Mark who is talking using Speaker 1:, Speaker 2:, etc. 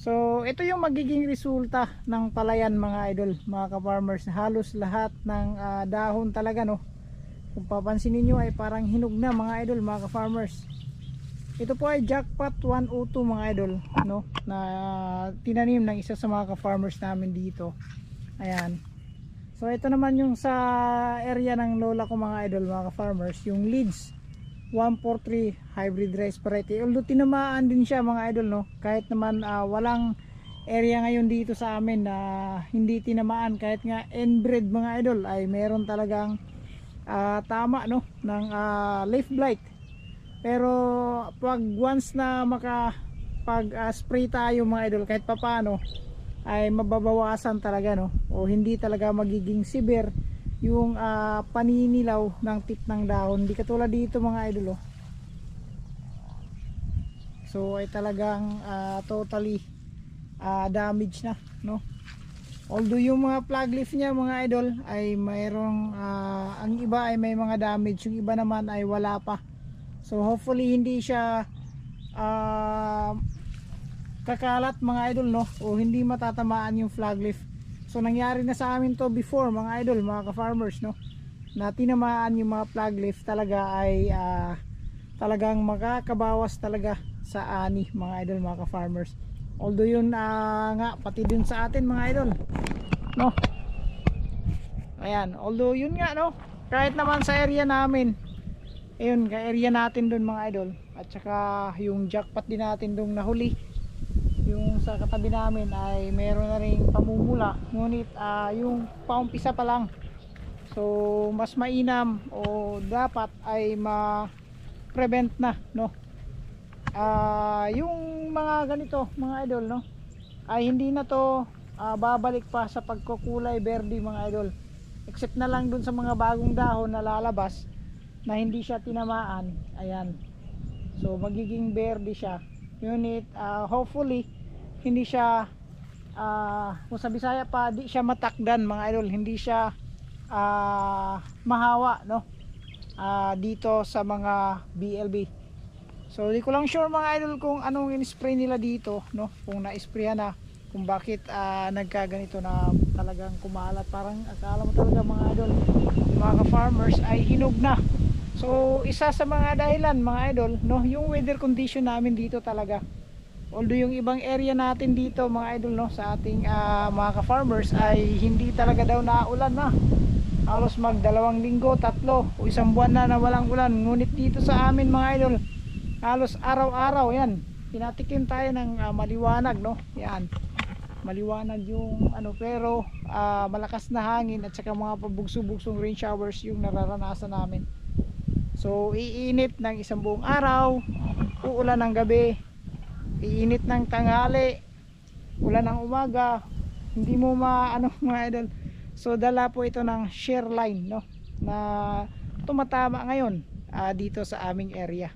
Speaker 1: So ito yung magiging resulta ng palayan mga idol, mga ka-farmers. Halos lahat ng dahon talaga, no, kung papansinin nyo ay parang hinog na mga idol, mga ka-farmers. Ito po ay jackpot 102 mga idol, no, na tinanim ng isa sa mga ka-farmers namin dito. Ayan. So ito naman yung sa area ng lola ko mga idol, mga ka-farmers, yung Leeds 143 hybrid rice variety. Although tinamaan din siya mga idol, no, kahit naman walang area ngayon dito sa amin na hindi tinamaan, kahit nga inbred mga idol ay meron talagang tama, no, ng leaf blight. Pero pag once na spray tayo mga idol, kahit papano ay mababawasan talaga, no, o hindi talaga magiging severe yung paninilaw ng tip ng dahon. Hindi katulad dito mga idol, oh. So ay talagang totally damage na, no. Although yung mga flag leaf niya mga idol ay mayroong ang iba ay may mga damage, yung iba naman ay wala pa. So hopefully hindi siya kakalat mga idol, no, o hindi matatamaan yung flag leaf. So nangyari na sa amin to before mga idol, mga ka-farmers, no, na tinamaan yung mga flag leaf talaga ay talagang makakabawas talaga sa ani mga idol, mga ka-farmers. Although yun nga pati dun sa atin mga idol, no. Ayan, although yun nga, no, kahit naman sa area namin, ayun, ka area natin dun mga idol, at saka yung jackpot din natin dun nahuli, yung sa katabi namin ay meron na ring pamumula, ngunit yung paumpisa pa lang. So mas mainam o dapat ay ma-prevent na, no, yung mga ganito mga idol, no, ay hindi na to babalik pa sa pagkukulay berde mga idol, except na lang dun sa mga bagong dahon na lalabas na hindi siya tinamaan. Ayan, so magiging berde siya, ngunit hopefully hindi siya kung sa Bisaya pa, di siya matakdan mga idol, hindi siya mahawa, no, dito sa mga BLB. So di ko lang sure mga idol kung anong in-spray nila dito, no, kung na-sprayan na, kung bakit nagkaganito na talagang kumalat. Parang akala mo talaga mga idol, mga ka-farmers, ay hinog na. So isa sa mga dahilan mga idol, no, yung weather condition namin dito talaga. Although yung ibang area natin dito mga idol, no, sa ating mga ka-farmers ay hindi talaga daw naulan na. Halos mag 2 linggo, 3 o 1 buwan na walang ulan. Ngunit dito sa amin mga idol, halos araw-araw yan. Pinatikim tayo ng maliwanag, no. Yan, maliwanag yung ano, pero malakas na hangin at saka mga pabugso-bugsong rain showers yung nararanasan namin. So iinit ng isang buong araw, uulan ng gabi, iinit ng tanghali, ulan ng umaga, hindi mo maano mga idol. So dala po ito ng shear line, no, na tumatama ngayon dito sa aming area.